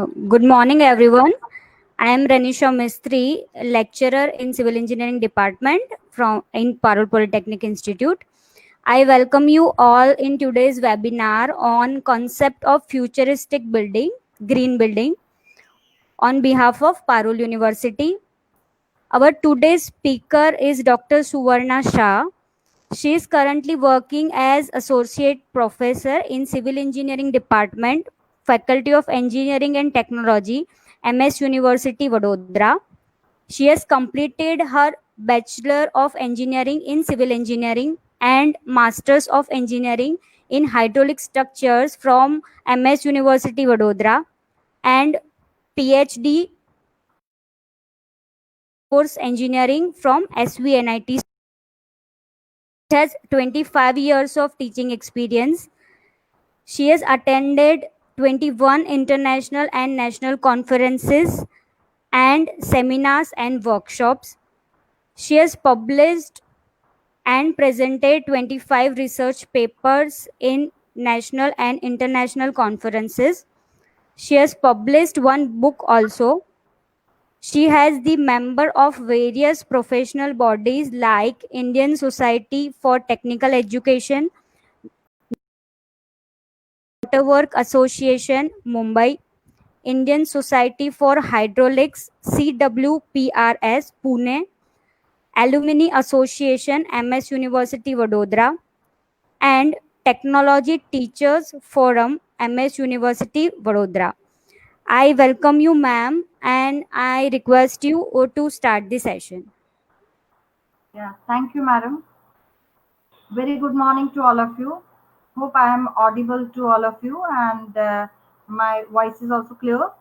Good morning, everyone. I am Ranisha Mistry, lecturer in Civil Engineering Department from in Parul Polytechnic Institute. I welcome you all in today's webinar on concept of futuristic building, green building, on behalf of Parul University. Our today's speaker is Dr. Suvarna Shah. She is currently working as Associate Professor in Civil Engineering Department, Faculty of Engineering and Technology, MS University, Vadodara. She has completed her Bachelor of Engineering in Civil Engineering and Masters of Engineering in Hydraulic Structures from MS University, Vadodara, and PhD course engineering from SVNIT. She has 25 years of teaching experience. She has attended 21 international and national conferences and seminars and workshops. She has published and presented 25 research papers in national and international conferences. She has published one book also. She has the member of various professional bodies like Indian Society for Technical Education, Waterwork Association, Mumbai, Indian Society for Hydraulics, CWPRS, Pune, Alumni Association, MS University, Vadodara, and Technology Teachers Forum, MS University, Vadodara. I welcome you, ma'am, and I request you to start the session. Yeah, thank you, madam. Very good morning to all of you. Hope I am audible to all of you and my voice is also clear.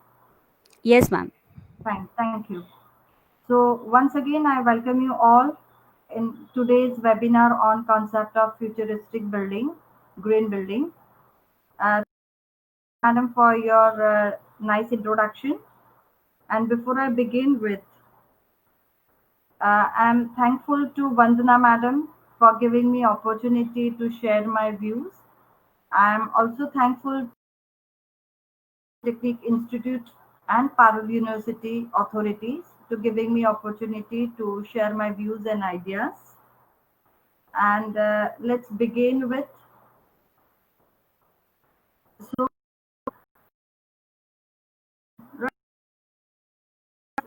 Yes, ma'am. Fine, thank you. So once again, I welcome you all in today's webinar on concept of futuristic building, green building. Madam, for your nice introduction. And before I begin with, I'm thankful to Vandana madam for giving me opportunity to share my views. I'm also thankful to Technique Institute and Parul University authorities to giving me opportunity to share my views and ideas. And let's begin with so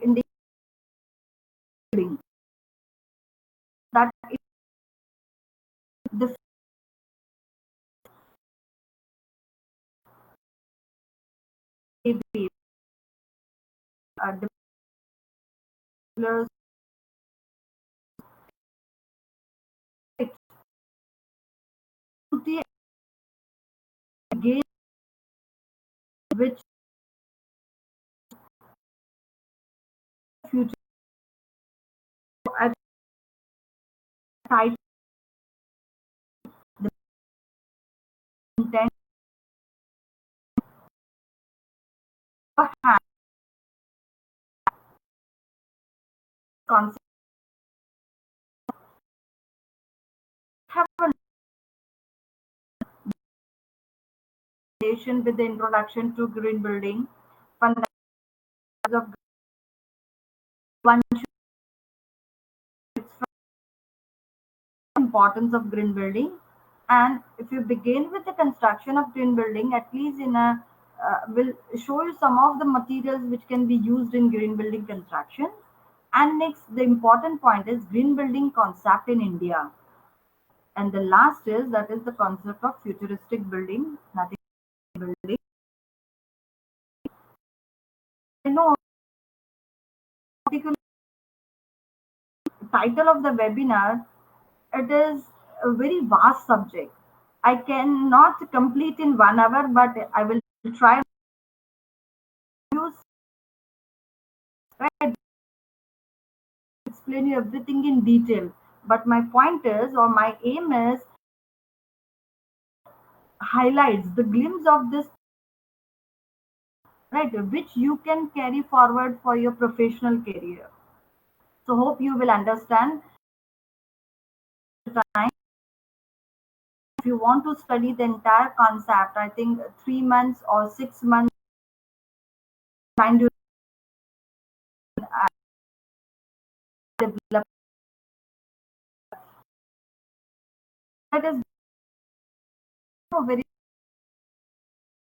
India building that is the developers again which future at title the intent concept have a relation with the introduction to green building fundamentals of one importance of green building. And if you begin with the construction of green building, at least in a will show you some of the materials which can be used in green building construction. And next, the important point is green building concept in India. And the last is that is the concept of futuristic building, nothing building. I know particular title of the webinar, it is a very vast subject. I cannot complete in 1 hour, but I will try to explain you everything in detail. But my point is, or my aim is, highlights the glimpse of this, right, which you can carry forward for your professional career. So hope you will understand. If you want to study the entire concept, I think 3 months or 6 months designed during development. That is very.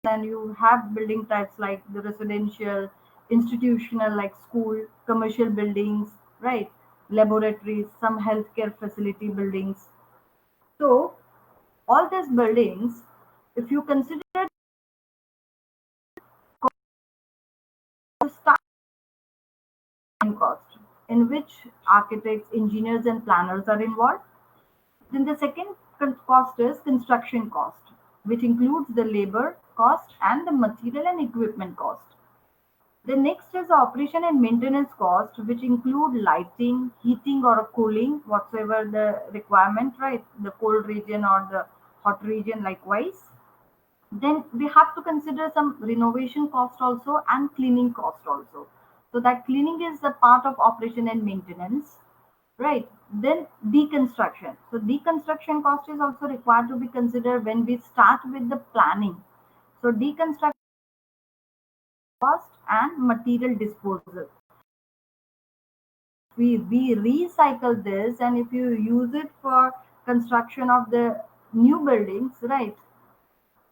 Then you have building types like the residential, institutional like school, commercial buildings, right? Laboratories, some healthcare facility buildings. So all these buildings, if you consider the starting cost, in which architects, engineers, and planners are involved, then the second cost is construction cost, which includes the labor cost and the material and equipment cost. The next is the operation and maintenance cost, which include lighting, heating or cooling, whatsoever the requirement, right? The cold region or the hot region likewise. Then we have to consider some renovation cost also and cleaning cost also. So that cleaning is a part of operation and maintenance, right? Then deconstruction. So deconstruction cost is also required to be considered when we start with the planning. So deconstruction cost and material disposal. We recycle this, and if you use it for construction of the new buildings, right,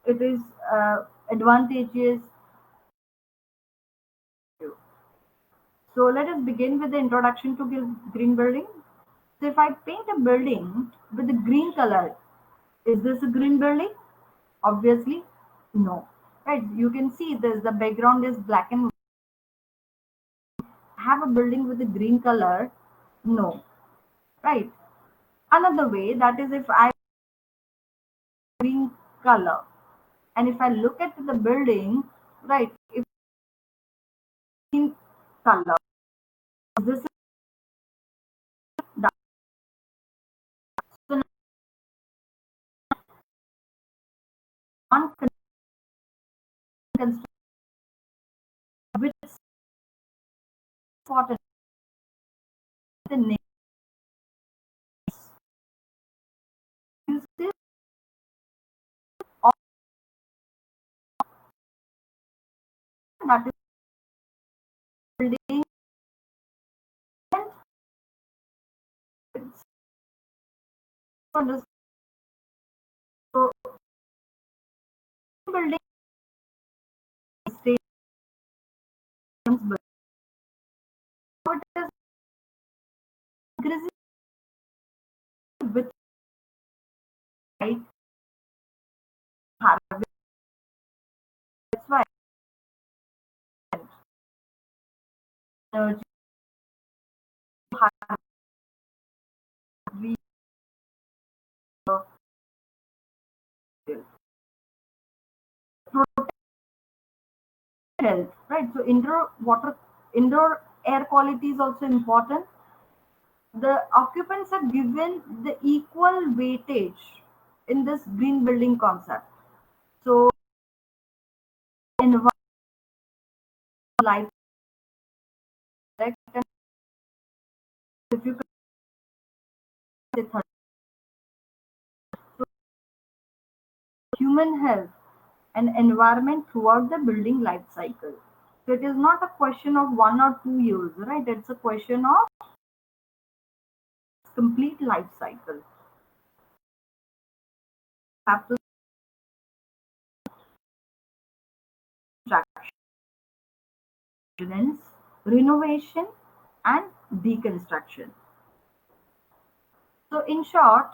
it is advantageous. So let us begin with the introduction to green building. So if I paint a building with a green color, is this a green building? Obviously no, right? You can see this, the background is black and have a building with a green color, no, right? Another way, that is if I green color, and if I look at the building, right, if green color, this is dark. So now one construction which important the name uses of that is building so building stations, but it is increasing with height harvest. That's why energy harvest we protect health, right? So indoor air quality is also important. The occupants are given the equal weightage in this green building concept. So environment life correct, and if you say so human health and environment throughout the building life cycle. So it is not a question of 1 or 2 years, right? It's a question of complete life cycle. Have to construction, renovation, and deconstruction. So in short,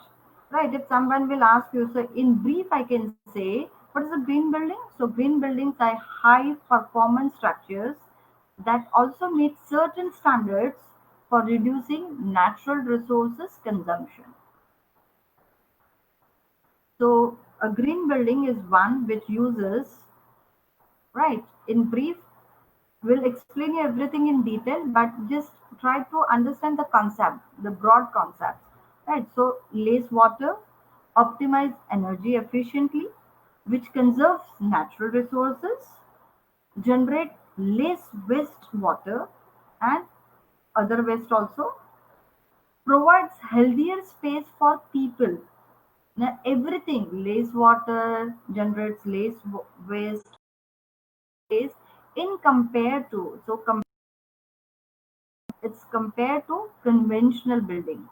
right, if someone will ask you, so in brief, I can say, what is a green building? So green buildings are high performance structures that also meet certain standards for reducing natural resources consumption. So a green building is one which uses, right, in brief, we'll explain you everything in detail, but just try to understand the concept, the broad concept, right? So less water, optimize energy efficiently, which conserves natural resources, generate less waste water and other waste also, provides healthier space for people. Now everything, less water, generates less waste, space, in compared to, it's compared to conventional building.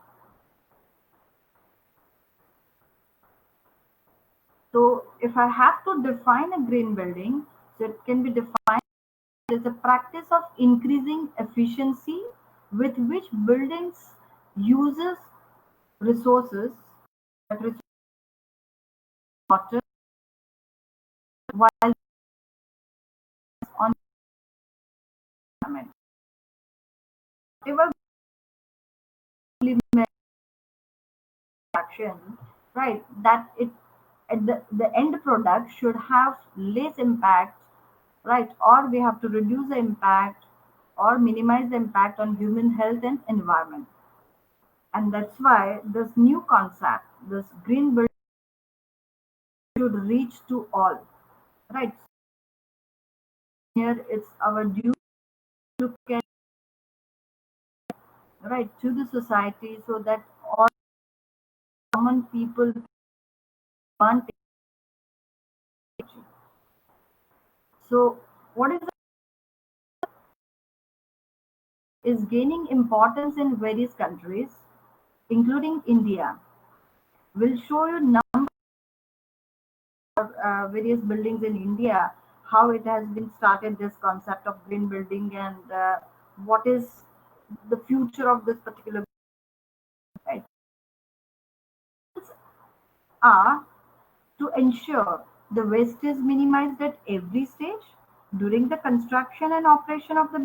So if I have to define a green building, so it can be defined as a practice of increasing efficiency with which buildings uses resources, that resource water, while on environment. Whatever action, right, that it at the end product should have less impact, right, or we have to reduce the impact or minimize the impact on human health and environment. And that's why this new concept, this green building, should reach to all, right? Here it's our duty to get right to the society so that all common people want it. So what is gaining importance in various countries, including India. We'll show you number of various buildings in India, how it has been started, this concept of green building, and what is the future of this particular right, are to ensure the waste is minimized at every stage during the construction and operation of the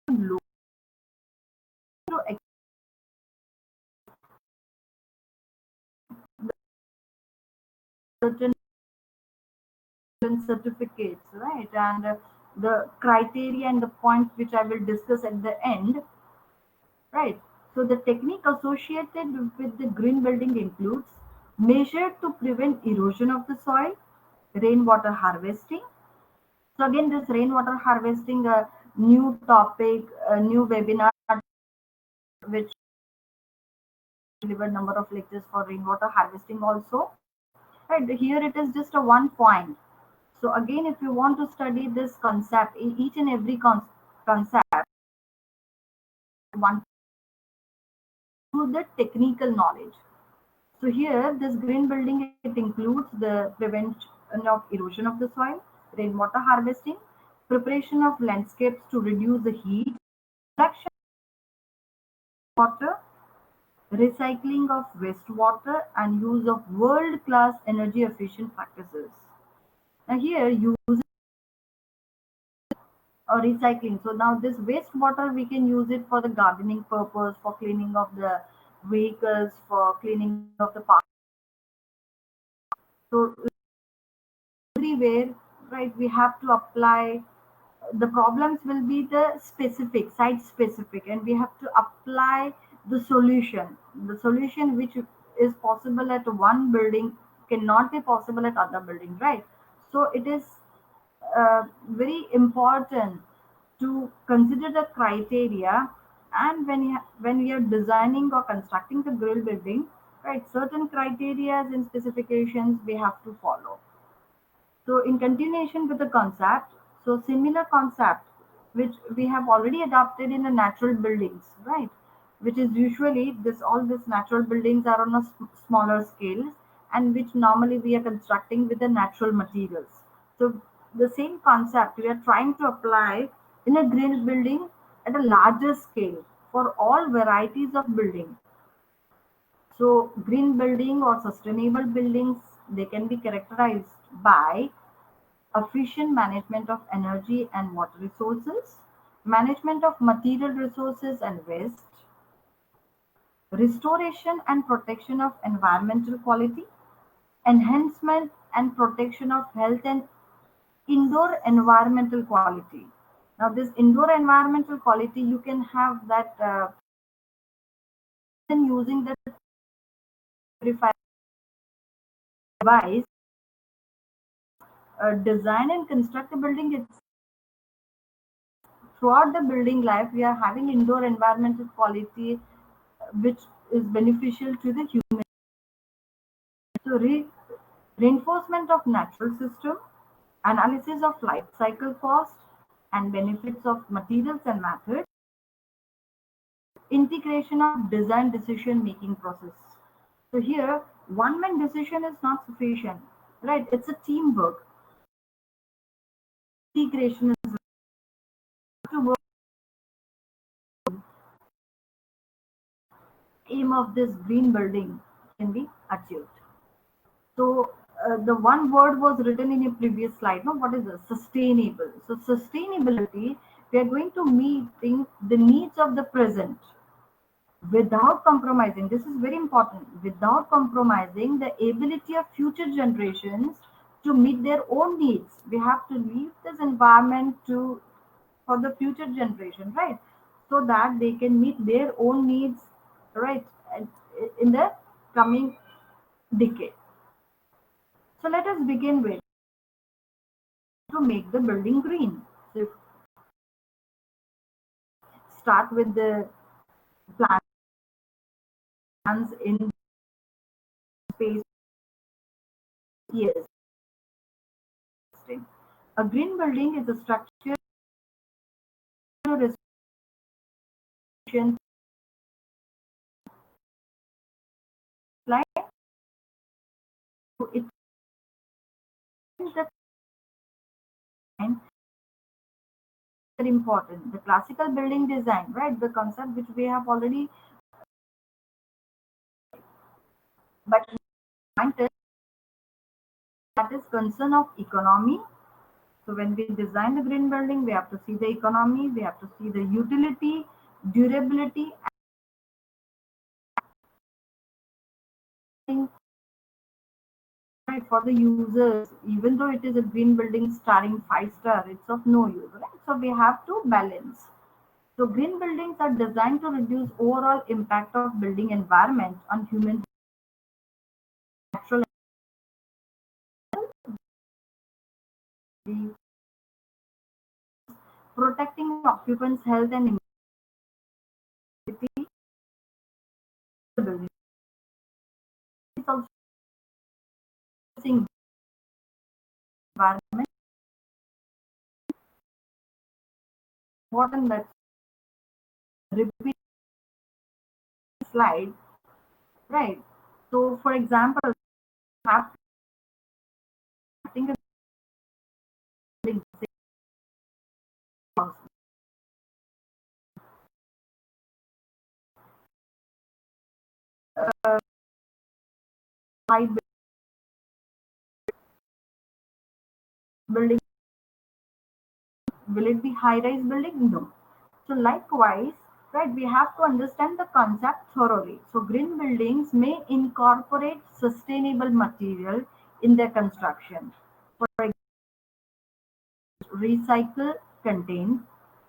building, to certain certificates, right? And the criteria and the points which I will discuss at the end, right? So the technique associated with the green building includes measure to prevent erosion of the soil, rainwater harvesting. So again, this rainwater harvesting, a new topic, a new webinar which delivered number of lectures for rainwater harvesting also. Right here, it is just a one point. So again, if you want to study this concept, in each and every concept, one through the technical knowledge. So here, this green building, it includes the prevention of erosion of the soil, rainwater harvesting, preparation of landscapes to reduce the heat, collection of water, recycling of wastewater, and use of world-class energy efficient practices. Now here, use or recycling. So now this wastewater, we can use it for the gardening purpose, for cleaning of the vehicles, for cleaning of the park. So everywhere, right, we have to apply. The problems will be the specific, site specific, and we have to apply the solution which is possible at one building cannot be possible at other building, right? So it is very important to consider the criteria, and when we are designing or constructing the grill building, right, certain criteria and specifications we have to follow. So in continuation with the concept, so similar concept which we have already adopted in the natural buildings, right? Which is usually this all these natural buildings are on a smaller scale, and which normally we are constructing with the natural materials. So the same concept we are trying to apply in a green building at a larger scale for all varieties of building. So green building or sustainable buildings, they can be characterized by efficient management of energy and water resources, management of material resources and waste, restoration and protection of environmental quality, enhancement and protection of health and indoor environmental quality. Now, this indoor environmental quality, you can have that using the purifier device, design and construct a building. It's throughout the building life, we are having indoor environmental quality which is beneficial to the human. So reinforcement of natural system, analysis of life cycle cost and benefits of materials and methods, integration of design decision making process. So here, one man decision is not sufficient, right? It's a teamwork. Integration is to work. Aim of this green building can be achieved. So the one word was written in a previous slide. No, what is it? Sustainable. So sustainability, we are going to meeting the needs of the present without compromising. This is very important. Without compromising the ability of future generations to meet their own needs. We have to leave this environment to for the future generation, right? So that they can meet their own needs, right, in the coming decade. So let us begin with to make the building green. So start with the plans in space. Yes, a green building is a structure restriction like it is the time very important. The classical building design, right? The concept which we have already, but that is concern of economy. So when we design the green building, we have to see the economy, we have to see the utility, durability, and right for the users. Even though it is a green building starring 5 star, it's of no use, right? So we have to balance. So green buildings are designed to reduce overall impact of building environment on human natural energy, protecting occupants' health and immunity. The building is also environment. Important that repeat slide, right? So for example, have think a building house, high building. Will it be high rise building? No. So likewise, right, we have to understand the concept thoroughly. So green buildings may incorporate sustainable material in their construction. For example, recycle content,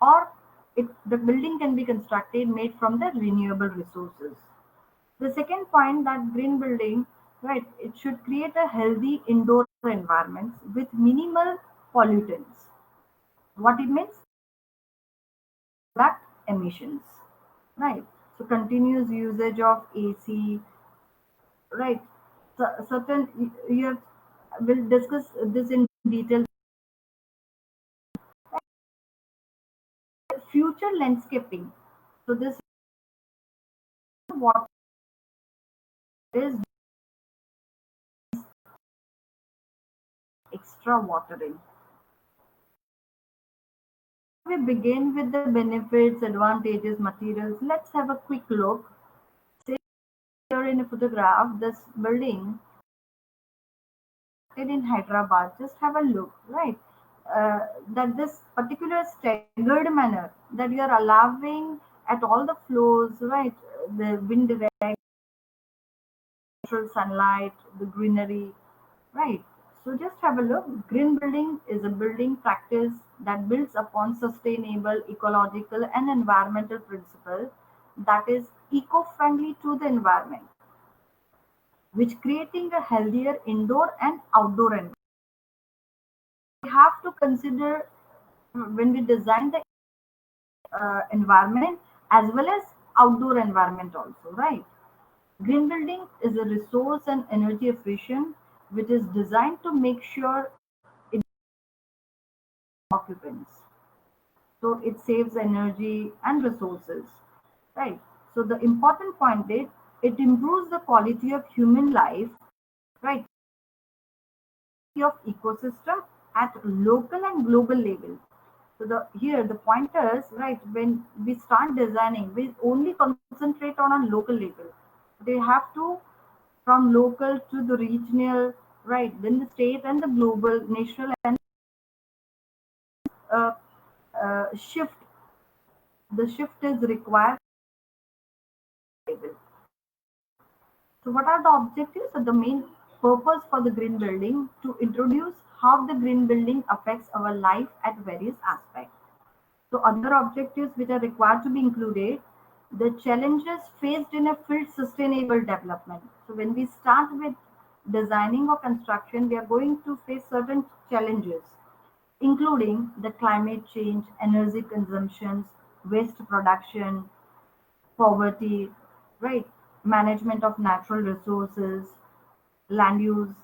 or the building can be constructed made from the renewable resources. The second point that green building, right, it should create a healthy indoor environment with minimal pollutants. What it means? That emissions, right? So continuous usage of AC, right? So, certain you have, we'll discuss this in detail. Future landscaping. So this is what is extra watering. We begin with the benefits, advantages, materials. Let's have a quick look. Say here in a photograph, this building in Hyderabad. Just have a look, right? That this particular staggered manner that you are allowing at all the floors, right? The wind direct, natural sunlight, the greenery, right? So just have a look. Green building is a building practice that builds upon sustainable, ecological, and environmental principle that is eco-friendly to the environment, which creating a healthier indoor and outdoor environment. We have to consider when we design the environment as well as outdoor environment also, right? Green building is a resource and energy efficient which is designed to make sure it occupants. So it saves energy and resources, right? So the important point is it improves the quality of human life, right? Of ecosystem at local and global level. So the pointers, right, when we start designing, we only concentrate on a local level. They have to from local to the regional, right, then the state and the global, national and uh, shift. The shift is required. So what are the objectives? So the main purpose for the green building to introduce how the green building affects our life at various aspects. So other objectives which are required to be included, the challenges faced in a field sustainable development. So when we start with designing or construction, we are going to face certain challenges, including the climate change, energy consumptions, waste production, poverty, right? Management of natural resources, land use.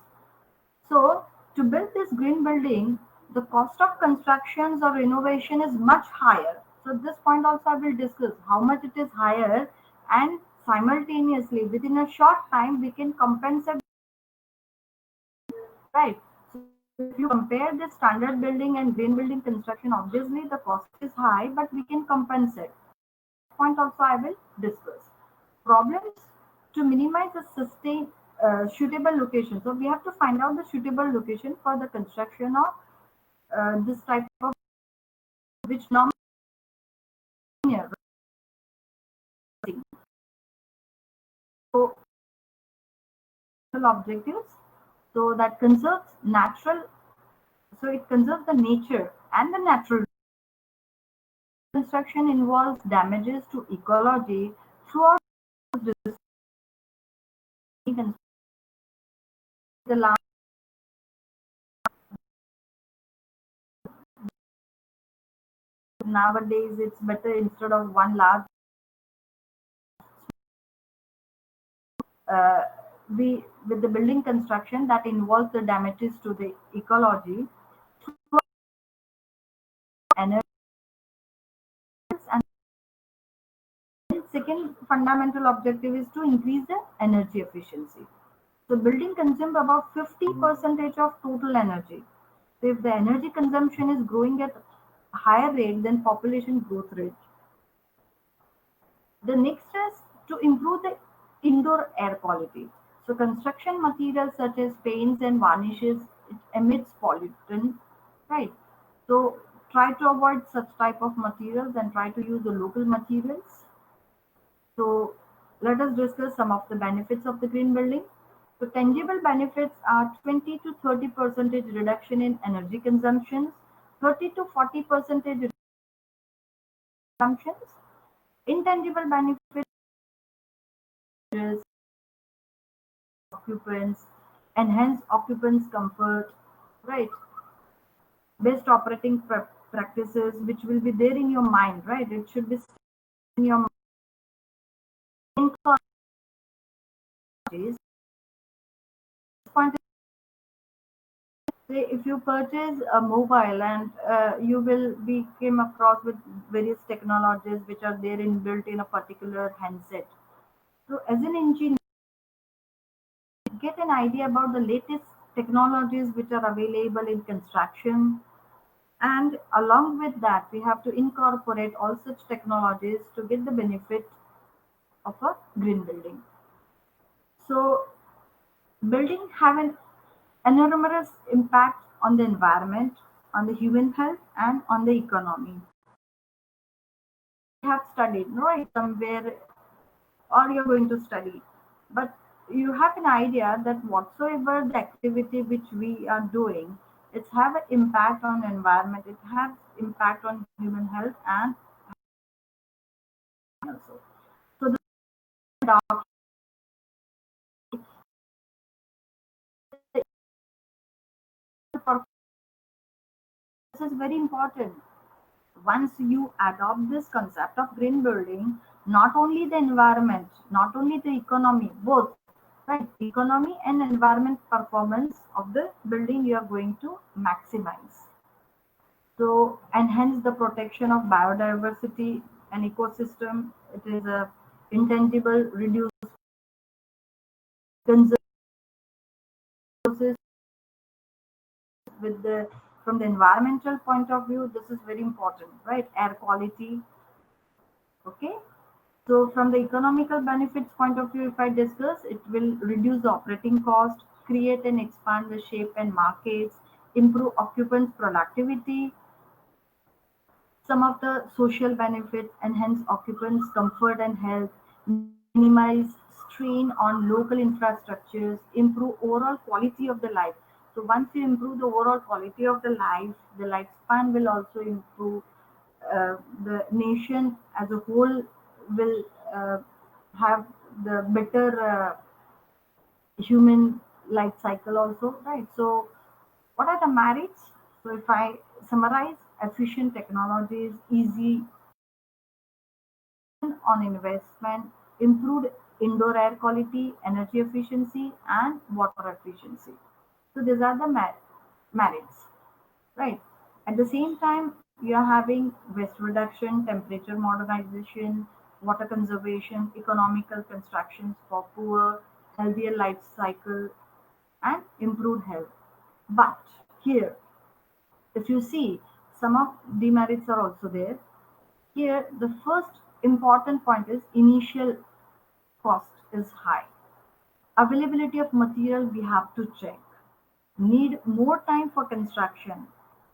So, to build this green building, the cost of constructions or renovation is much higher. So, this point also I will discuss how much it is higher, and simultaneously within a short time we can compensate, right? So, if you compare the standard building and green building construction, obviously the cost is high, but we can compensate. Point also I will discuss. Problems to minimize the sustain suitable location. So we have to find out the suitable location for the construction of this type of which normally so objectives. So that conserves natural. So it conserves the nature and the natural. Construction involves damages to ecology throughout the land. Nowadays, it's better instead of one large uh, we with the building construction that involves the damages to the ecology energy and second fundamental objective is to increase the energy efficiency. So building consumes about 50 percentage of total energy. So if the energy consumption is growing at higher rate than population growth rate, the next is to improve the indoor air quality. So construction materials such as paints and varnishes it emits pollutant, right? So try to avoid such type of materials and try to use the local materials. So let us discuss some of the benefits of the green building. So tangible benefits are 20 to 30 percentage reduction in energy consumptions, 30 to 40 percentage consumptions. Intangible benefits occupants, enhance occupants' comfort, right? Best operating practices, which will be there in your mind, right? It should be in your mind. This point is, say if you purchase a mobile and you will be came across with various technologies which are there inbuilt in a particular handset. So as an engineer, get an idea about the latest technologies which are available in construction. And along with that, we have to incorporate all such technologies to get the benefit of a green building. So, building have an enormous impact on the environment, on the human health, and on the economy. You have studied, right, somewhere, or you're going to study, but you have an idea that whatsoever the activity which we are doing, it's have an impact on environment, it has impact on human health and also. So the purpose is very important. Once you adopt this concept of green building, not only the environment, not only the economy, both, right? Economy and environment performance of the building you are going to maximize. So enhance the protection of biodiversity and ecosystem. It is a intangible, reduce conserve resources with the from the environmental point of view. This is very important, right? Air quality. Okay. So from the economical benefits point of view, if I discuss, it will reduce the operating cost, create and expand the shape and markets, improve occupants' productivity. Some of the social benefits enhance occupants' comfort and health, minimize strain on local infrastructures, improve overall quality of the life. So once you improve the overall quality of the lifespan will also improve. The nation as a whole will uh, have the better human life cycle also, right? So what are the merits? So if I summarize, efficient technologies, easy on investment, improved indoor air quality, energy efficiency, and water efficiency. So these are the merits, right? At the same time, you are having waste reduction, temperature modernization, water conservation, economical constructions for poor, healthier life cycle, and improved health. But here, if you see, some of demerits are also there. Here, the first important point is initial cost is high. Availability of material we have to check. Need more time for construction.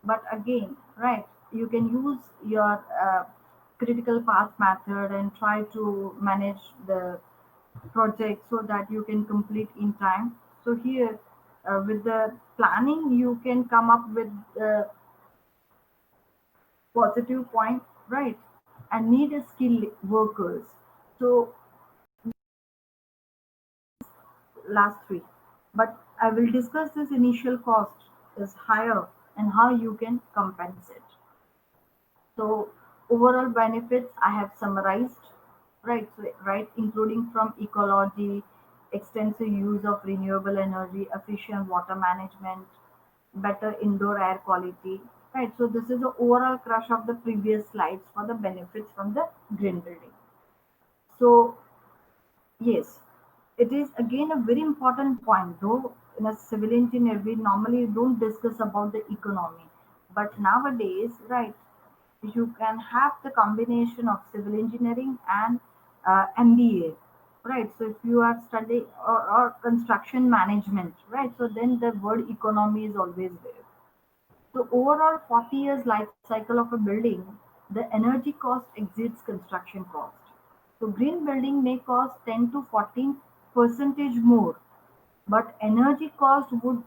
But again, right, you can use your critical path method and try to manage the project so that you can complete in time. So here, with the planning, you can come up with positive point, right? And need a skilled workers. So last week. But I will discuss this initial cost is higher and how you can compensate. So overall benefits I have summarized, right? So, right, including from ecology, extensive use of renewable energy, efficient water management, better indoor air quality, right? So this is the overall crush of the previous slides for the benefits from the green building. So yes, it is again a very important point. Though in a civil engineer, we normally don't discuss about the economy, but nowadays, right, you can have the combination of civil engineering and MBA, right? So if you are studying or construction management, right, so then the word economy is always there. So overall 40 years life cycle of a building, the energy cost exceeds construction cost. So green building may cost 10 to 14 percentage more, but energy cost would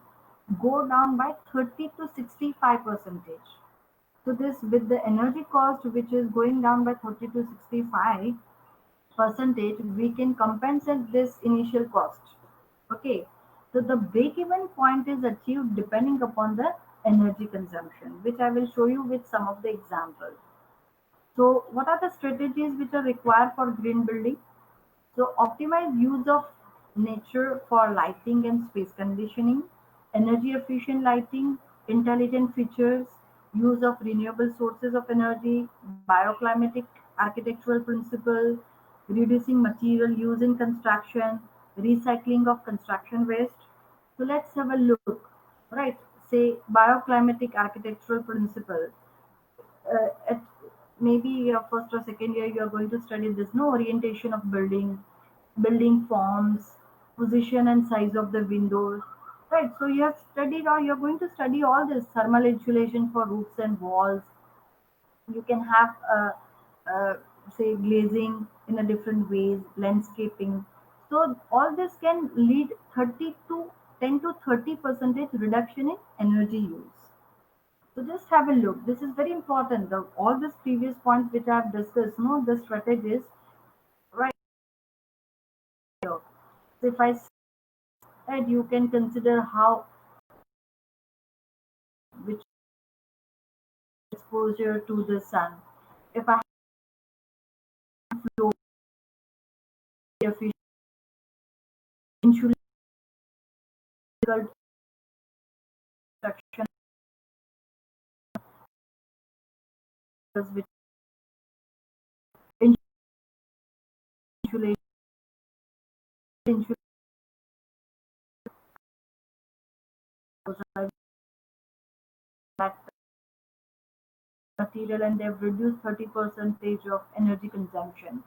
go down by 30 to 65 percentage. So this with the energy cost which is going down by 30 to 65 percentage, we can compensate this initial cost. Okay, so the break even point is achieved depending upon the energy consumption, which I will show you with some of the examples. So what are the strategies which are required for green building? So optimize use of nature for lighting and space conditioning, energy efficient lighting, intelligent features, use of renewable sources of energy, bioclimatic architectural principle, reducing material use in construction, recycling of construction waste. So let's have a look, right? Say bioclimatic architectural principle. At maybe your first or second year you are going to study this no orientation of building forms, position and size of the windows, right? So you have studied or you're going to study all this thermal insulation for roofs and walls. You can have say glazing in a different ways, landscaping. So all this can lead 30 to 10 to 30 percentage reduction in energy use. So just have a look. This is very important. All these previous points which I have discussed, no, the strategies right here. So if I said you can consider how which exposure to the sun. If I have flow efficient insulation construction which insulation, insulation that material, and they've reduced 30% of energy consumption.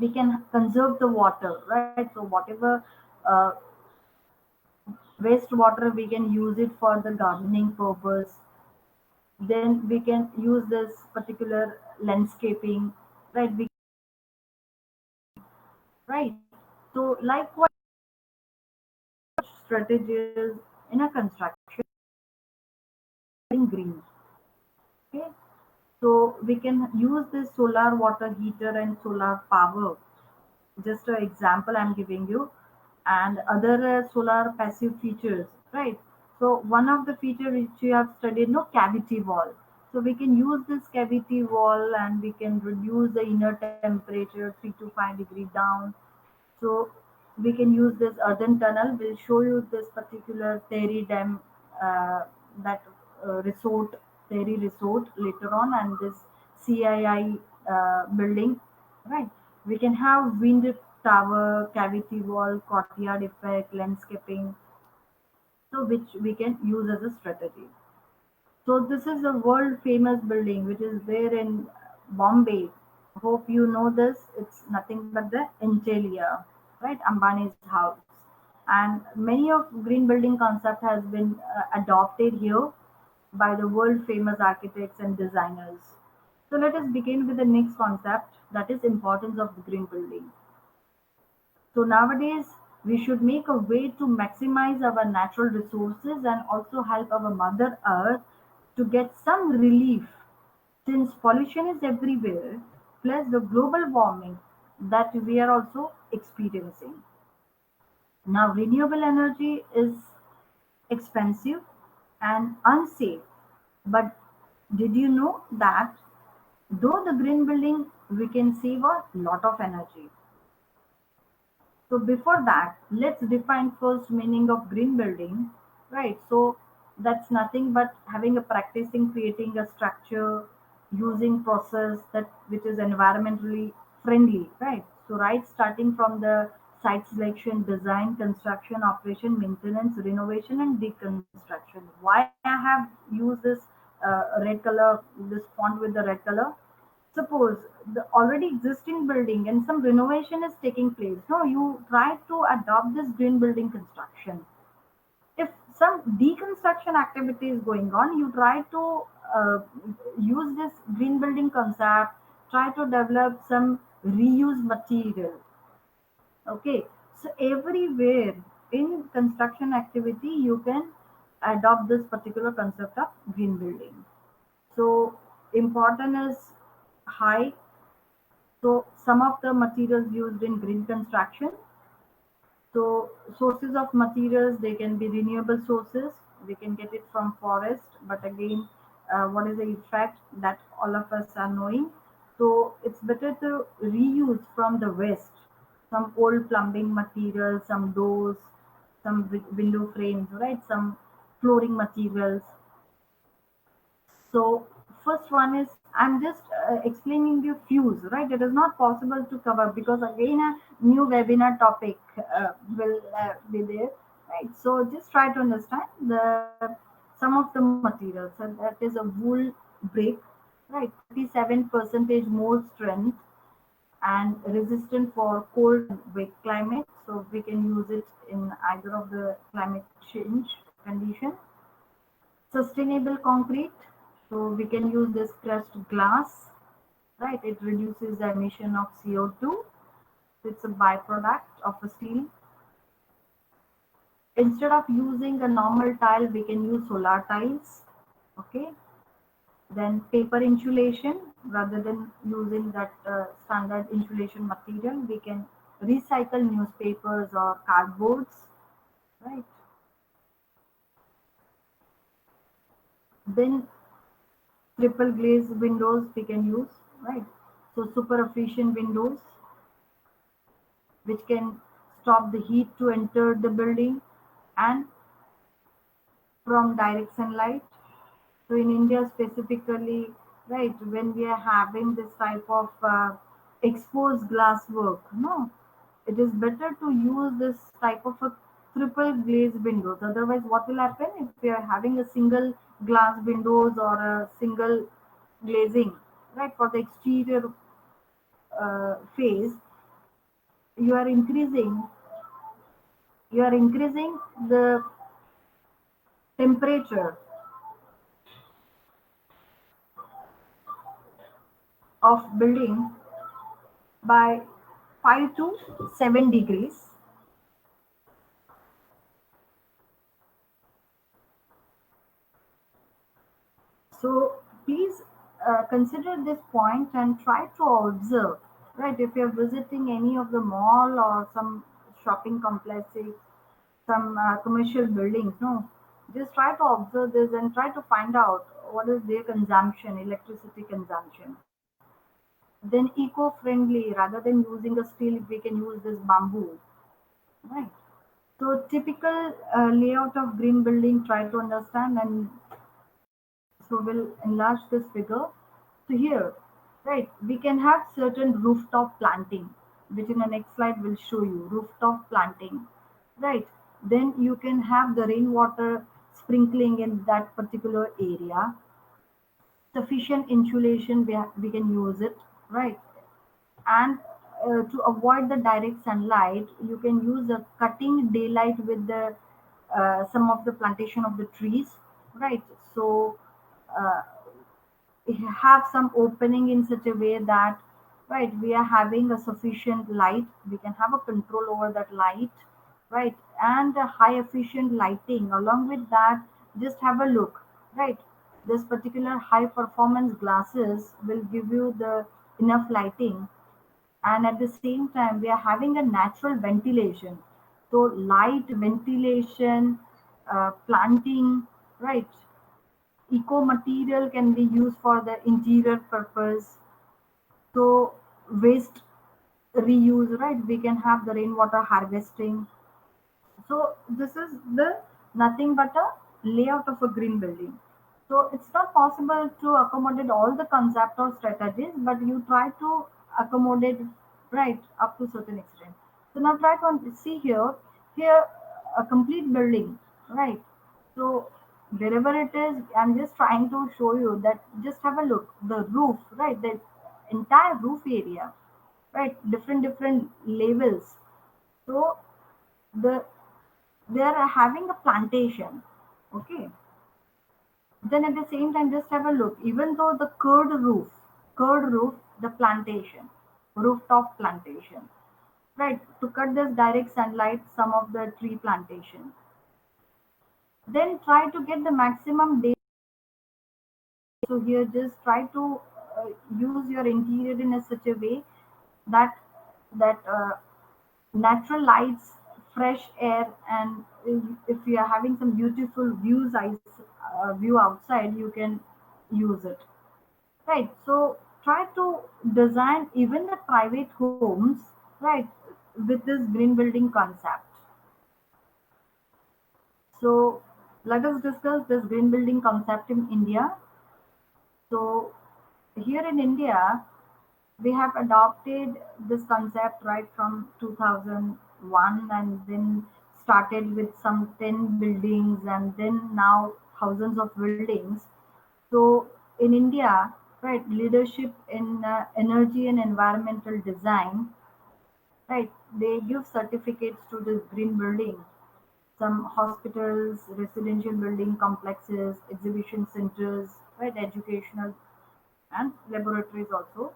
We can conserve the water, right? So whatever uh, wastewater, we can use it for the gardening purpose. Then we can use this particular landscaping, right? We right. So likewise, strategies in a construction in green. Okay, so we can use this solar water heater and solar power. Just an example I'm giving you, and other solar passive features, right? So one of the feature which you have studied, no, cavity wall. So we can use this cavity wall and we can reduce the inner temperature 3 to 5 degree down. So we can use this earthen tunnel. We'll show you this particular Terry Dam, that resort, Terry Resort later on, and this CII building, right? We can have wind tower, cavity wall, courtyard effect, landscaping, so which we can use as a strategy. So this is a world famous building which is there in Bombay. Hope you know this. It's nothing but the Angelia, right? Ambani's house. And many of green building concept has been adopted here by the world famous architects and designers. So let us begin with the next concept, that is importance of the green building. So nowadays, we should make a way to maximize our natural resources and also help our Mother Earth to get some relief, since pollution is everywhere, plus the global warming that we are also experiencing. Now, renewable energy is expensive and unsafe, but did you know that though the green building we can save a lot of energy? So before that, let's define first meaning of green building, right? So that's nothing but having a practicing creating a structure using process that which is environmentally friendly, right? So right starting from the site selection, design, construction, operation, maintenance, renovation, and deconstruction. Why I have used this red color, this font with the red color? Suppose the already existing building and some renovation is taking place. No, you try to adopt this green building construction. If some deconstruction activity is going on, you try to uh, use this green building concept, try to develop some reuse material. Okay, so everywhere in construction activity, you can adopt this particular concept of green building. So important is high. So some of the materials used in green construction. So sources of materials, they can be renewable sources. We can get it from forest, but again, what is the effect that all of us are knowing? So it's better to reuse from the waste, some old plumbing materials, some doors, some window frames, right? Some flooring materials. So first one is I'm just explaining the fuse, right? It is not possible to cover because again a new webinar topic will be there, right? So just try to understand the some of the materials, and that is a wool brick, right? 37 percentage more strength and resistant for cold and wet climate. So we can use it in either of the climate change condition. Sustainable concrete, so we can use this crushed glass, right? It reduces the emission of CO2. It's a byproduct of a steel. Instead of using a normal tile, we can use solar tiles. Okay, then paper insulation, rather than using that standard insulation material, we can recycle newspapers or cardboards, right? Then triple glazed windows we can use, right? So super efficient windows which can stop the heat to enter the building and from direct sunlight. So in India specifically, right? When we are having this type of exposed glass work, no, it is better to use this type of a triple glazed windows. Otherwise, what will happen if we are having a single glass windows or a single glazing, right? For the exterior phase, you are increasing the temperature of building by 5 to 7 degrees. So please consider this point and try to observe, right? If you're visiting any of the mall or some shopping complexes, some commercial buildings, no, just try to observe this and try to find out what is their consumption, electricity consumption. Then eco-friendly, rather than using a steel, we can use this bamboo, right? So typical layout of green building, try to understand, and so we'll enlarge this figure. So here, right, we can have certain rooftop planting, which in the next slide will show you rooftop planting, right? Then you can have the rainwater sprinkling in that particular area. Sufficient insulation, we can use it, right? And to avoid the direct sunlight, you can use a cutting daylight with the some of the plantation of the trees, right? So uh, have some opening in such a way that, right, we are having a sufficient light, we can have a control over that light, right? And a high efficient lighting along with that. Just have a look, right? This particular high performance glasses will give you the enough lighting, and at the same time we are having a natural ventilation. So light ventilation, planting, right? Eco material can be used for the interior purpose. So waste reuse, right? We can have the rainwater harvesting. So this is the nothing but a layout of a green building. So it's not possible to accommodate all the concept or strategies, but you try to accommodate, right, up to certain extent. So now try to see here, here a complete building, right? So wherever it is, I'm just trying to show you that just have a look. The roof, right? The entire roof area, right? Different levels. So the they are having a plantation, okay? Then at the same time just have a look, even though the curved roof, the plantation, rooftop plantation, right? To cut this direct sunlight, some of the tree plantation. Then try to get the maximum day. So here just try to use your interior in a such a way that natural lights, fresh air, and if you are having some beautiful view outside, you can use it. Right. So try to design even the private homes, right, with this green building concept. So let us discuss this green building concept in India. So here in India, we have adopted this concept right from 2001, and then started with some 10 buildings and then now thousands of buildings. So in India, right, leadership in energy and environmental design, right, they give certificates to this green building. Some hospitals, residential building complexes, exhibition centers, right, educational and laboratories also.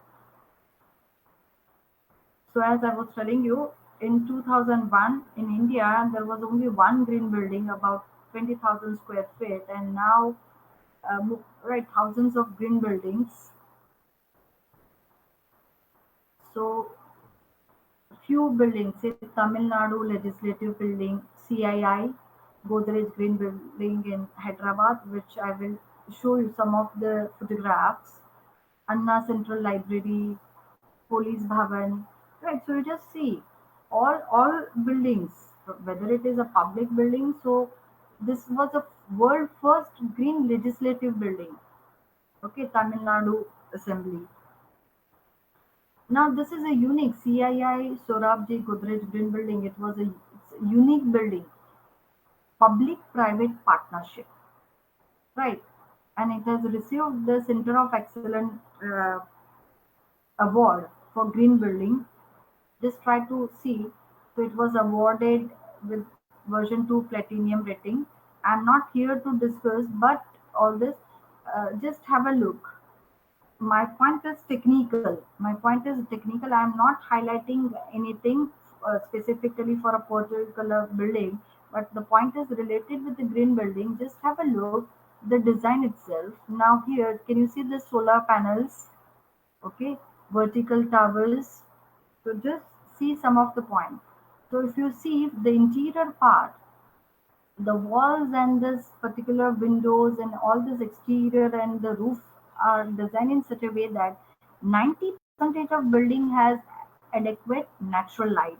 So as I was telling you, in 2001 in India, there was only one green building about 20,000 square feet, and now, right, thousands of green buildings. So few buildings, say Tamil Nadu Legislative Building, CII, Godrej Green Building in Hyderabad, which I will show you some of the photographs. Anna Central Library, Police Bhavan, right? So you just see all buildings, whether it is a public building. So this was a world first green legislative building, Okay, Tamil Nadu Assembly. Now this is a unique CII Sorabji Godrej Green Building. It's a unique building, public-private partnership, right? And it has received the Center of Excellence award for green building. Just try to see. So it was awarded with version 2 platinum rating. I'm not here to discuss, but all this, just have a look. My point is technical. My point is technical. I'm not highlighting anything specifically for a particular building, but the point is related with the green building. Just have a look the design itself. Now here, can you see the solar panels? Okay, vertical towers. So just see some of the point. So if you see the interior part, the walls and this particular windows and all this exterior and the roof are designed in such a way that 90% of building has adequate natural light,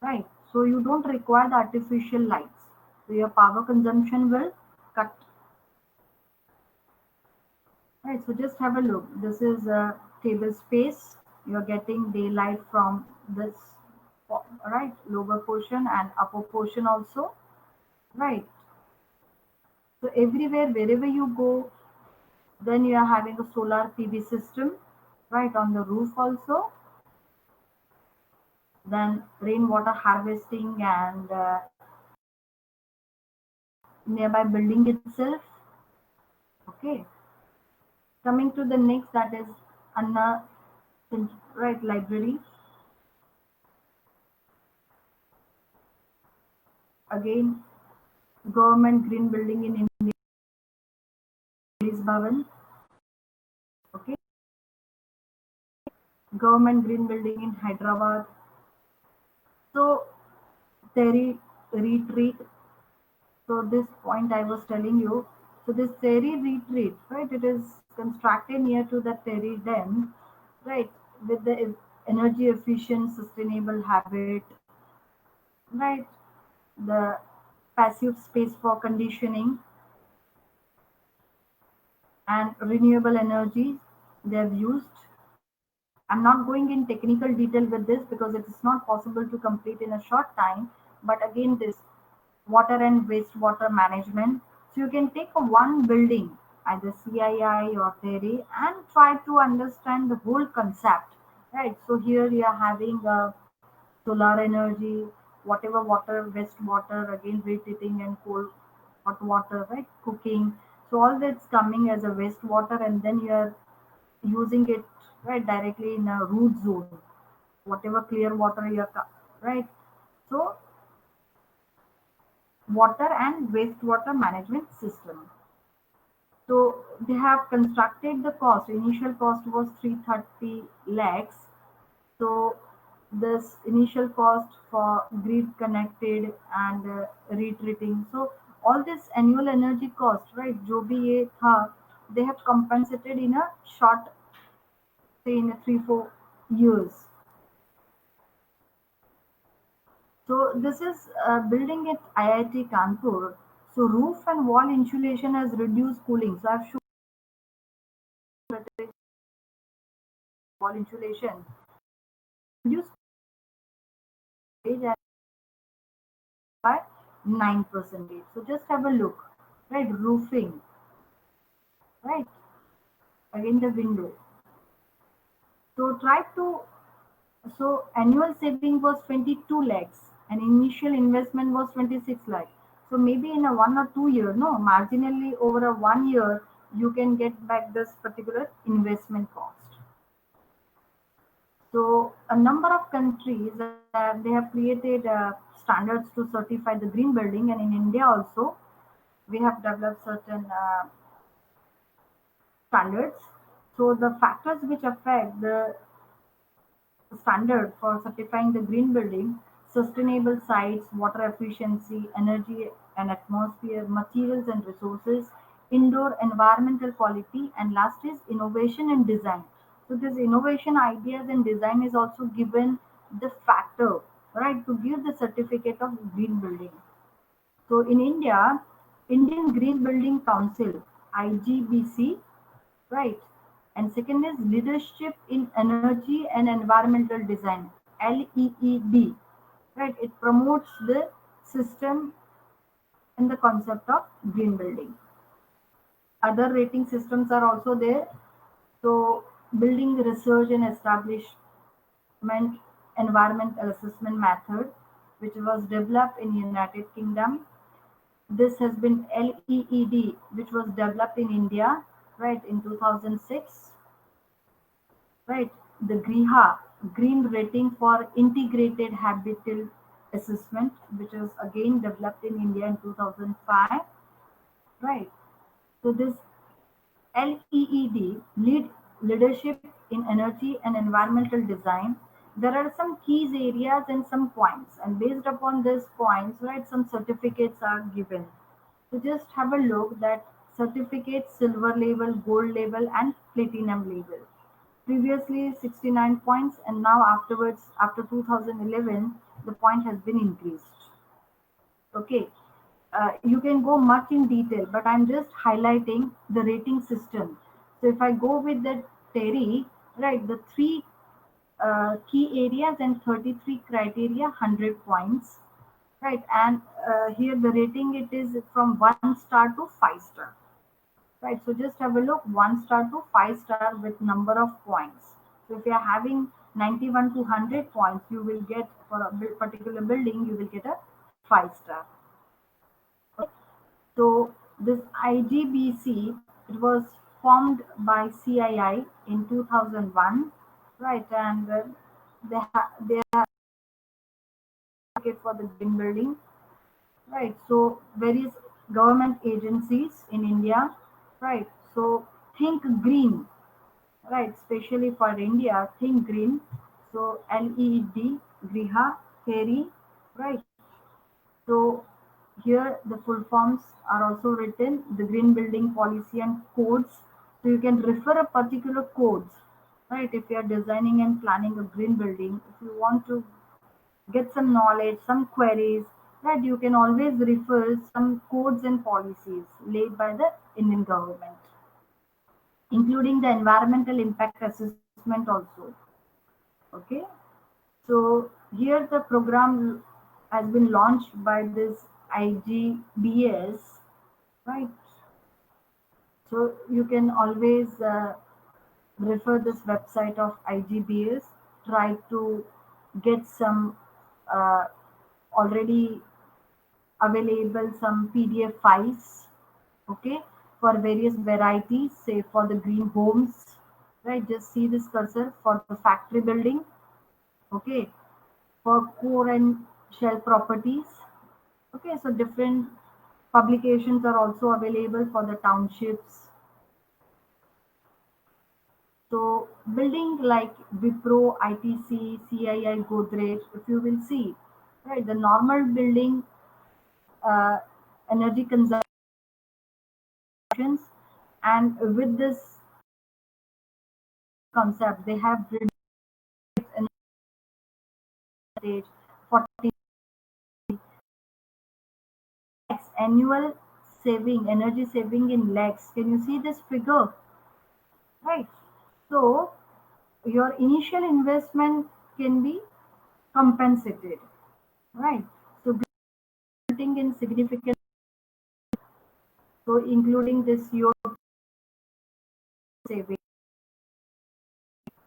right? So you don't require the artificial lights. So your power consumption will cut. Right, so just have a look. This is a table space. You're getting daylight from this, right, lower portion and upper portion also, right? So everywhere, wherever you go, then you are having a solar PV system, right, on the roof also. Then rainwater harvesting and nearby building itself. Okay, coming to the next, that is Anna, right, library. Again, government green building in India, is Bhavan. Okay, government green building in Hyderabad. So Terry retreat. So this point I was telling you. So this Terry retreat, right? It is constructed near to the Terry Dam, right? With the energy efficient, sustainable habit, right? The passive space for conditioning and renewable energy they have used. I'm not going in technical detail with this because it is not possible to complete in a short time. But again, this water and wastewater management. So you can take a one building, either CII or THERI, and try to understand the whole concept. Right. So here you are having solar energy, whatever water, wastewater, again retreating and cold hot water, right? Cooking. So all that's coming as a wastewater, and then you are using it right directly in a root zone, whatever clear water right. So water and wastewater management system. So they have constructed the cost. Initial cost was 330 lakhs. So this initial cost for grid connected and retreating. So all this annual energy cost, right? जो भी ये था, they have compensated in a short, say in a 3-4 years. So this is building at IIT Kanpur. So roof and wall insulation has reduced cooling. So I've shown that the wall insulation reduced percentage by 9%. So just have a look, right? Roofing, right? Again the window. So try to, so annual saving was 22 lakhs and initial investment was 26 lakh. So maybe in a 1 or 2 year, no, marginally over a 1 year, you can get back this particular investment cost. So a number of countries they have created standards to certify the green building, and in India also we have developed certain standards. So the factors which affect the standard for certifying the green building, sustainable sites, water efficiency, energy and atmosphere, materials and resources, indoor environmental quality, and last is innovation and design. So this innovation ideas and design is also given the factor, right, to give the certificate of green building. So in India, Indian Green Building Council, IGBC, right? And second is leadership in energy and environmental design, LEED, right? It promotes the system and the concept of green building. Other rating systems are also there. So, building research and establishment environmental assessment method, which was developed in United Kingdom. This has been LEED, which was developed in India, right, in 2006, right? The GRIHA, Green Rating for Integrated Habitat Assessment, which was again developed in India in 2005, right? So this LEED, leadership in energy and environmental design. There are some keys areas and some points, and based upon these points, right, some certificates are given. So just have a look that certificates silver level, gold level, and platinum level. Previously 69 points, and now afterwards, after 2011, the point has been increased. Okay, you can go much in detail, but I'm just highlighting the rating system. So if I go with the Terry, right, the three key areas and 33 criteria, 100 points, right, and here the rating it is from 1 star to 5 star, right. So just have a look, 1 star to 5 star with number of points. So if you are having 91 to 100 points, you will get for a particular building, you will get a 5 star. So this IGBC, it was formed by CII in 2001, right? And they are for the green building, right? So various government agencies in India, right? So think green, right? Especially for India, think green. So LED, Griha, Theri, right? So here the full forms are also written, the green building policy and codes. So you can refer a particular codes, right? If you are designing and planning a green building, if you want to get some knowledge, some queries, right? You can always refer some codes and policies laid by the Indian government, including the environmental impact assessment also. Okay. So here the program has been launched by this IGBS, right? So you can always refer this website of IGBS. Try to get some uh, already available some PDF files, okay, for various varieties. Say for the green homes, right? Just see this cursor for the factory building, okay, for core and shell properties. Okay, so different publications are also available for the townships. So building like Wipro, ITC, CII, Godrej, if you will see, right, the normal building uh, energy consumptions, and with this concept, they have reduced energy 40 lakhs annual saving, energy saving in lakhs. Can you see this figure? Right. So your initial investment can be compensated, right? So resulting in significant, so including this your saving.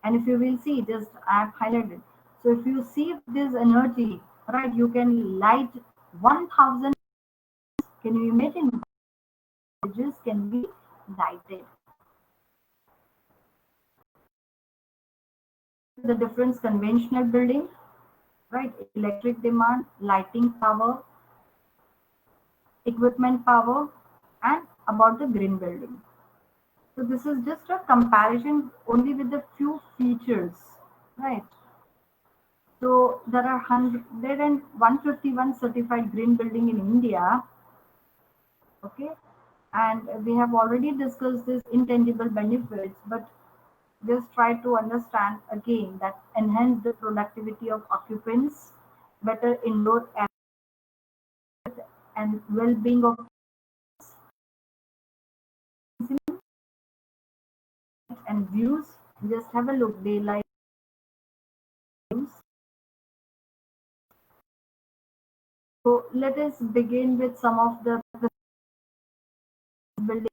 And if you will see, just I have highlighted. So if you see this energy, right, you can light 1,000. Can you imagine? Villages can be lighted. The difference conventional building, right? Electric demand, lighting power, equipment power, and about the green building. So this is just a comparison only with the few features, right? So there are 151 certified green building in India, okay? And we have already discussed this intangible benefits, but just try to understand again that enhance the productivity of occupants, better indoor air and well-being of and views. Just have a look. Daylight views. So let us begin with some of the buildings.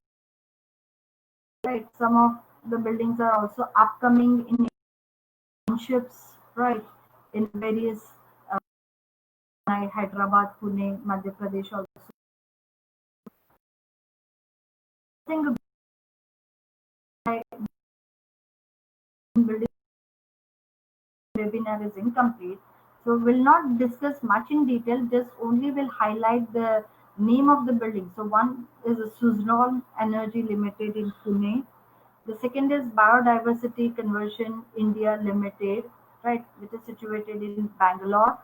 Right, some of the buildings are also upcoming in townships. Right, in various Hyderabad, Pune, Madhya Pradesh also. I think building webinar is incomplete, so we'll not discuss much in detail, just only will highlight the name of the building. So one is Suzlon Energy Limited in Pune. The second is Biodiversity Conversion India Limited, right, which is situated in Bangalore.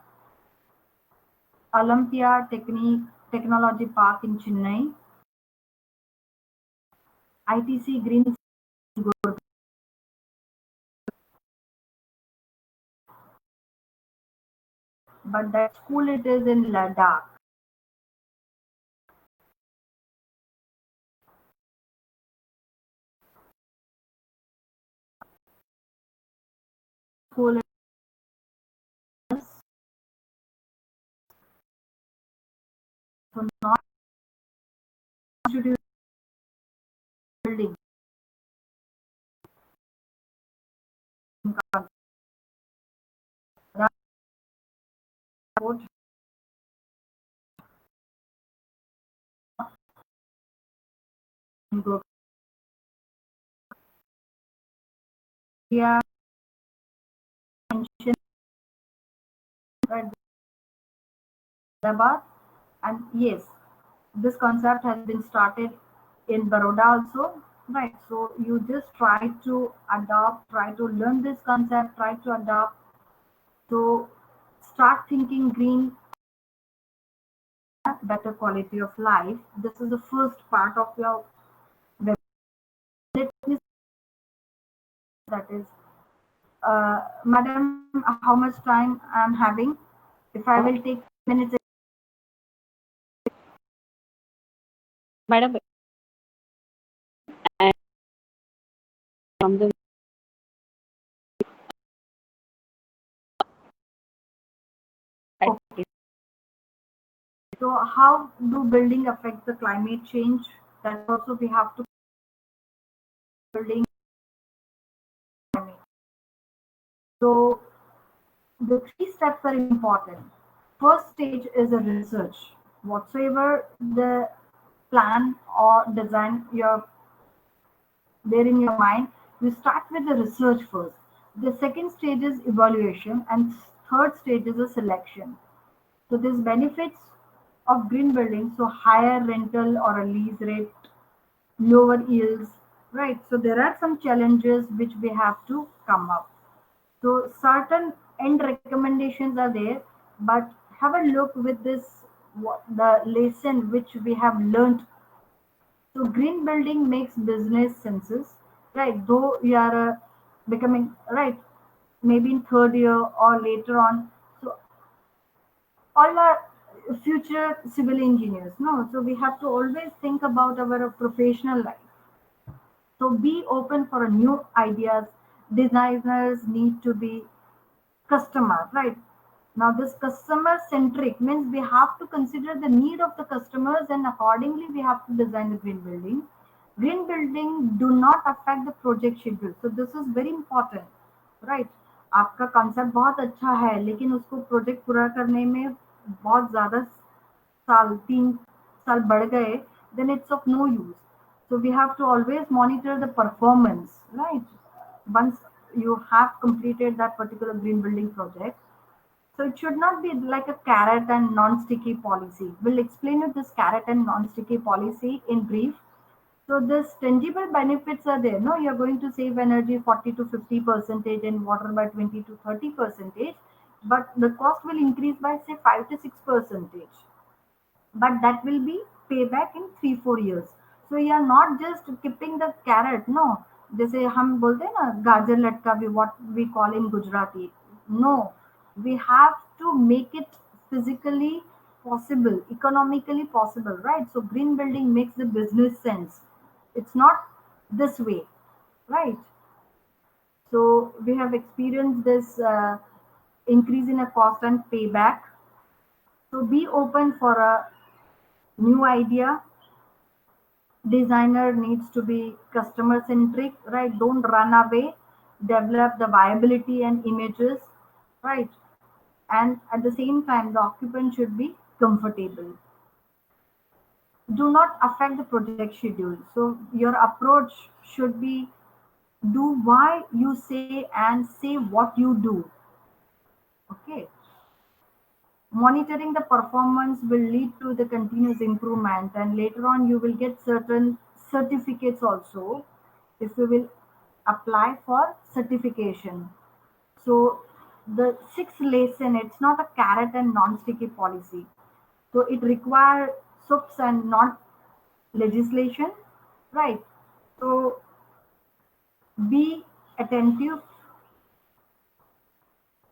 Olympia Technology Park in Chennai. ITC Green, but that school it is in Ladakh. School is so not institute building. Yeah, mentioned Hyderabad, and yes, this concept has been started in Baroda also, right? So you just try to adopt, try to learn this concept, try to adopt. So start thinking green, better quality of life. This is the first part of your web. Let me that is, madam, how much time I'm having? If I will take minutes. Madam, and from the Okay. So how do building affect the climate change? That also we have to building climate. So the three steps are important. First stage is a research. Whatsoever the plan or design you're there in your mind, you start with the research first. The second stage is evaluation, and third stage is a selection. So there's benefits of green building, so higher rental or a lease rate, lower yields, right? So there are some challenges which we have to come up. So certain end recommendations are there, but have a look with this what the lesson which we have learned. So green building makes business senses, right? Though you are becoming right, maybe in third year or later on. So all are future civil engineers, no? So we have to always think about our professional life. So be open for new ideas. Designers need to be customer, right? Now this customer centric means we have to consider the need of the customers, and accordingly we have to design the green building. Green building do not affect the project schedule. So this is very important, right? आपका concept बहुत अच्छा है, लेकिन उसको project पूरा करने में बहुत ज़्यादा साल 3 साल बढ़ गए, then it's of no use. So we have to always monitor the performance, right? Once you have completed that particular green building project, so it should not be like a carrot and non-sticky policy. We'll explain you this carrot and non-sticky policy in brief. So this tangible benefits are there. No, you're going to save energy 40 to 50 percentage and water by 20 to 30 percentage, but the cost will increase by say 5 to 6 percentage. But that will be payback in 3 4 years. So you are not just keeping the carrot, no. जैसे हम बोलते हैं ना गाजर लटका भी, what we call in Gujarati. No, we have to make it physically possible, economically possible, right? So green building makes the business sense. It's not this way, right? So we have experienced this increase in a cost and payback. So be open for a new idea. Designer needs to be customer centric, right? Don't run away. Develop the viability and images, right? And at the same time, the occupant should be comfortable. Do not affect the project schedule. So your approach should be do why you say and say what you do. Okay. Monitoring the performance will lead to the continuous improvement, and later on you will get certain certificates also if you will apply for certification. So the sixth lesson, it's not a carrot and non-sticky policy. So it requires SOPs and not legislation, right? So be attentive,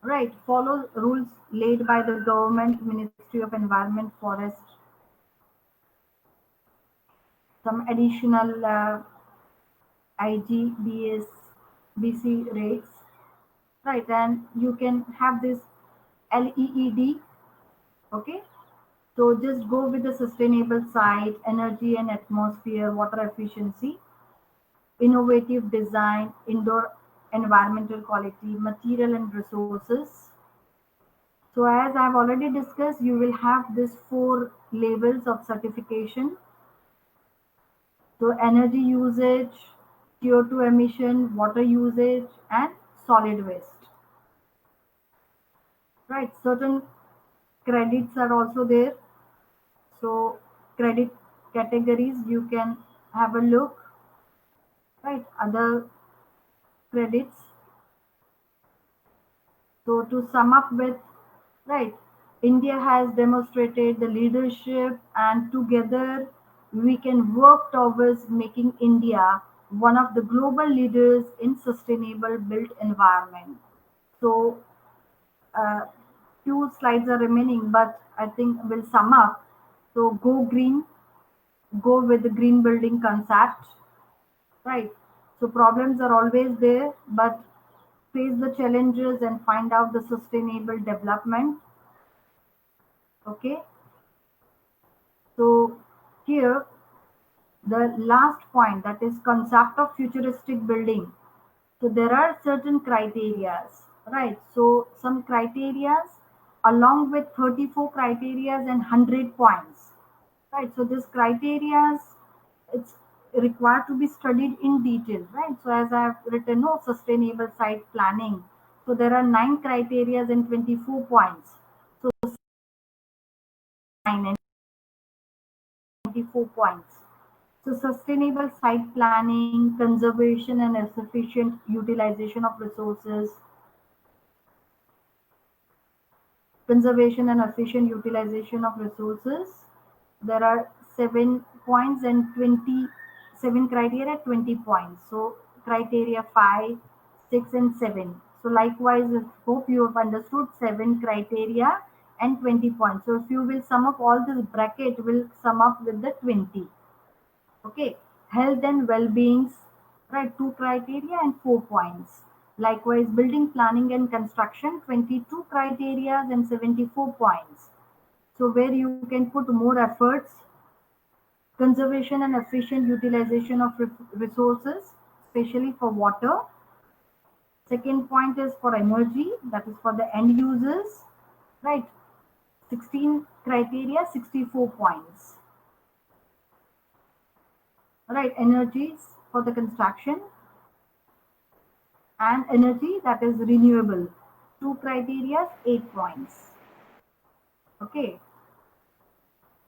right? Follow rules laid by the government, Ministry of Environment, Forest, some additional IGBS, BC rates, right? And you can have this LEED, okay? So just go with the sustainable side, energy and atmosphere, water efficiency, innovative design, indoor environmental quality, material and resources. So as I've already discussed, you will have these four levels of certification. So energy usage, CO2 emission, water usage, and solid waste. Right, certain credits are also there. So credit categories you can have a look. Right, other credits. So to sum up with, right, India has demonstrated the leadership, and together we can work towards making India one of the global leaders in sustainable built environment. So uh, few slides are remaining, but I think we'll sum up. So go green, go with the green building concept, right? So problems are always there, but face the challenges and find out the sustainable development. Okay, so here the last point, that is concept of futuristic building. So there are certain criterias, right? So some criterias along with 34 criterias and 100 points, right? So this criterias, it's required to be studied in detail, right? So as I have written, no sustainable site planning. So there are 9 criterias and 24 points. So 9 and 24 points. So sustainable site planning, conservation and efficient utilization of resources, conservation and efficient utilization of resources. There are 7 points and 27 criteria, 20 points. So criteria 5, 6 and 7. So likewise, I hope you have understood 7 criteria and 20 points. So if you will sum up all this bracket, will sum up with the 20. Okay, health and well-beings, right? 2 criteria and 4 points. Likewise, building planning and construction, 22 criteria and 74 points. So where you can put more efforts, conservation and efficient utilization of resources, especially for water. Second point is for energy, that is for the end users, right? 16 criteria, 64 points. Right, energies for the construction, and energy that is renewable, 2 criteria, 8 points. Okay,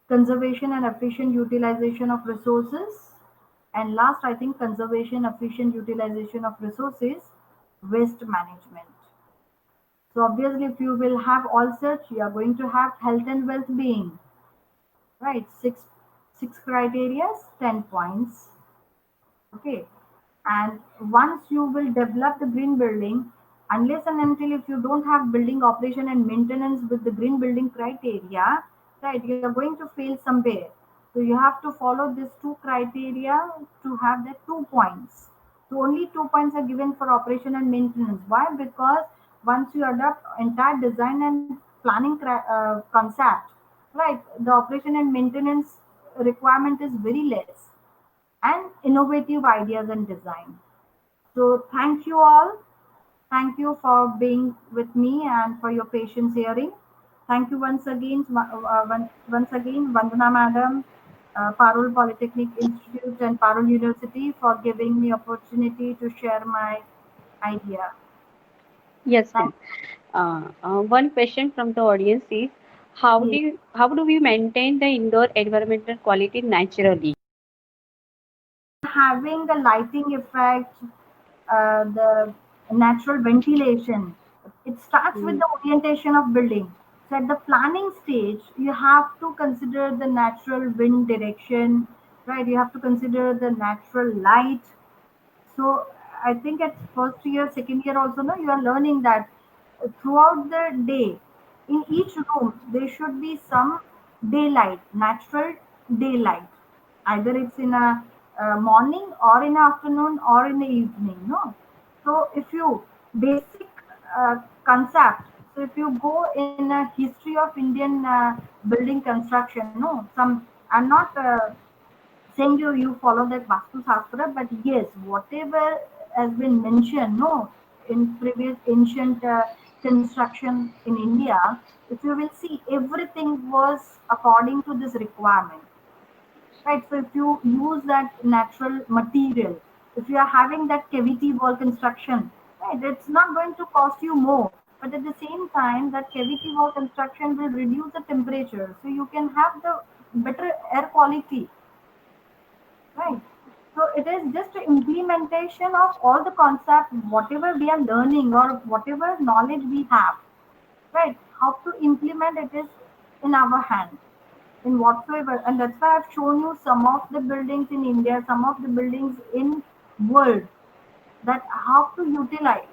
conservation and efficient utilization of resources, and last I think conservation efficient utilization of resources, waste management. So obviously if you will have all such, you are going to have health and well-being, right? Six criteria, 10 points. Okay, and once you will develop the green building, unless and until if you don't have building operation and maintenance with the green building criteria, right, you are going to fail somewhere. So you have to follow these 2 criteria to have the 2 points. So only 2 points are given for operation and maintenance. Why? Because once you adopt entire design and planning concept, right, the operation and maintenance requirement is very less, and innovative ideas and design. So thank you all. Thank you for being with me and for your patience hearing. Thank you once again, Vandana Madam, Parul Polytechnic Institute and Parul University for giving me opportunity to share my idea. Yes, Thank ma'am. One question from the audience is, you. how do we maintain the indoor environmental quality naturally? Having a lighting effect, the natural ventilation. It starts with Mm, the orientation of building. So at the planning stage, you have to consider the natural wind direction, right? You have to consider the natural light. So I think at first year, second year also, no, you are learning that throughout the day, in each room, there should be some daylight, natural daylight. Either it's in a morning or in the afternoon or in the evening. No, so if you basic concept, so if you go in a history of Indian building construction, no, some I'm not. Saying you follow that Vastu Shastra, but yes, whatever has been mentioned, no, in previous ancient construction in India, if you will see, everything was according to this requirement, right? So if you use that natural material, if you are having that cavity wall construction, right, it's not going to cost you more. But at the same time, that cavity wall construction will reduce the temperature, so you can have the better air quality. Right. So it is just a implementation of all the concepts, whatever we are learning or whatever knowledge we have. Right. How to implement it is in our hand, in whatsoever. And that's why I've shown you some of the buildings in India, some of the buildings in world, that how to utilize.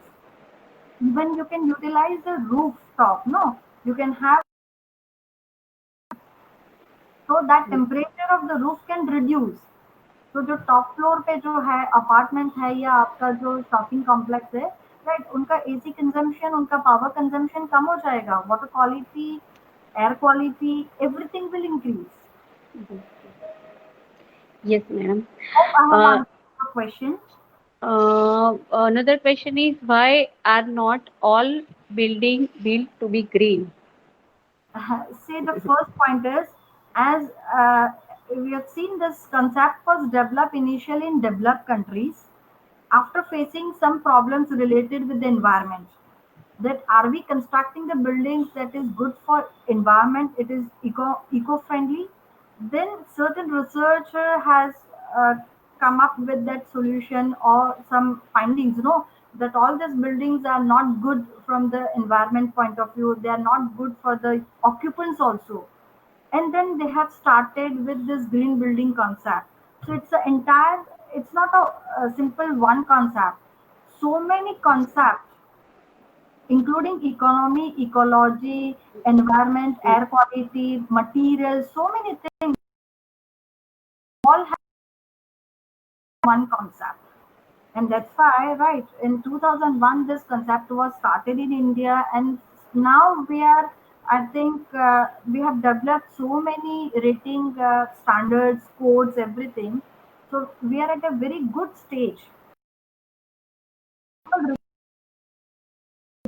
Even you can utilize the rooftop. No, you can have, so that mm, temperature of the roof can reduce. तो जो top floor पे जो है apartment है या आपका जो shopping complex है, राइट, उनका एसी कंजम्पशन, उनका पावर कंजम्पशन कम हो जाएगा, water quality, air quality, everything will increase. mhm. Yes, madam. Hope I have Uh, answered your question. Another question is, why are not all building built to be green? Say the first point is, as we have seen, this concept was developed initially in developed countries after facing some problems related with the environment. That are we constructing the buildings that is good for environment, it is eco friendly, then certain researcher has uh, come up with that solution or some findings, that all these buildings are not good from the environment point of view, they are not good for the occupants also. And then they have started with this green building concept. So it's a entire, it's not a simple one concept, so many concepts, including economy, ecology, environment, Mm, air quality, materials, so many things all have one concept. And that's why, right, in 2001, this concept was started in India, and now we are, I think, we have developed so many rating standards, codes, everything. So we are at a very good stage.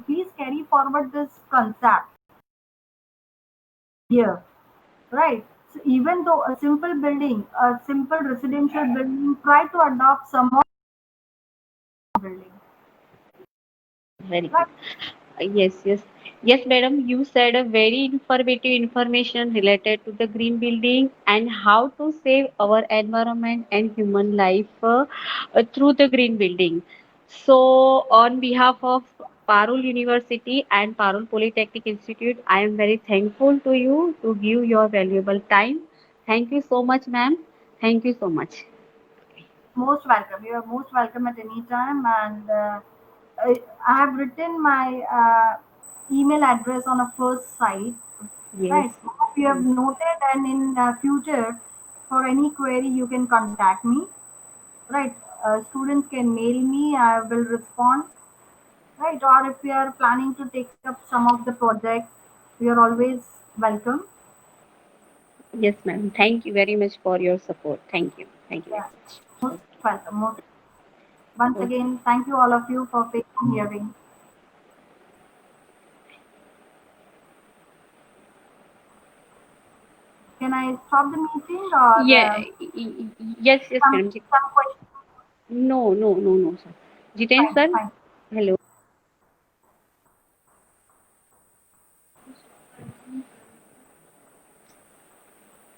Please carry forward this concept here. Right. So even though a simple building, a simple residential building, try to adopt some of the building. very good. Right. Yes, yes. Yes, madam, you said a very informative information related to the green building and how to save our environment and human life through the green building. So, on behalf of Parul University and Parul Polytechnic Institute, I am very thankful to you to give your valuable time. Thank you so much, ma'am. Thank you so much. Most welcome. You are most welcome at any time. And I have written my email address on a first site. Yes. Right. Hope you have noted, and in future, for any query, you can contact me. Right. students can mail me, I will respond, right? Or if we are planning to take up some of the projects, we are always welcome. Yes, ma'am. Thank you very much for your support. Thank you. Thank you very Yeah, much. most welcome. Once Okay. again, thank you all of you for patient hearing. Can I stop the meeting or Yeah. Yes, yes, some madam. some questions? No, no, no, no, sir. Jiten Fine, sir. fine. Hello.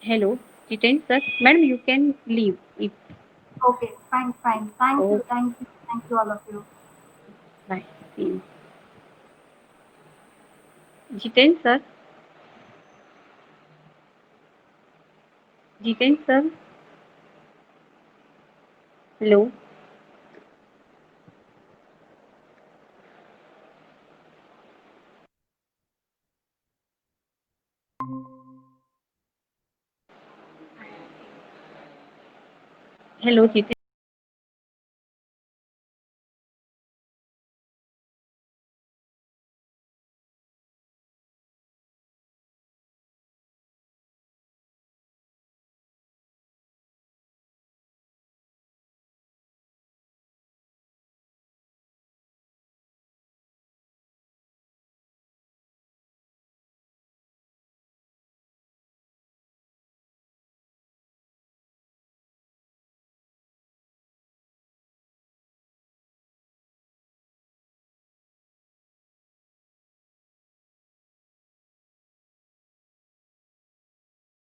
Hello. Jiten sir. Madam, you can leave. If, Okay, fine, fine. Thank oh, you, thank you, thank you all of you. bye. See you. Jiten sir. Jiten sir. Hello. Hello, Jiten.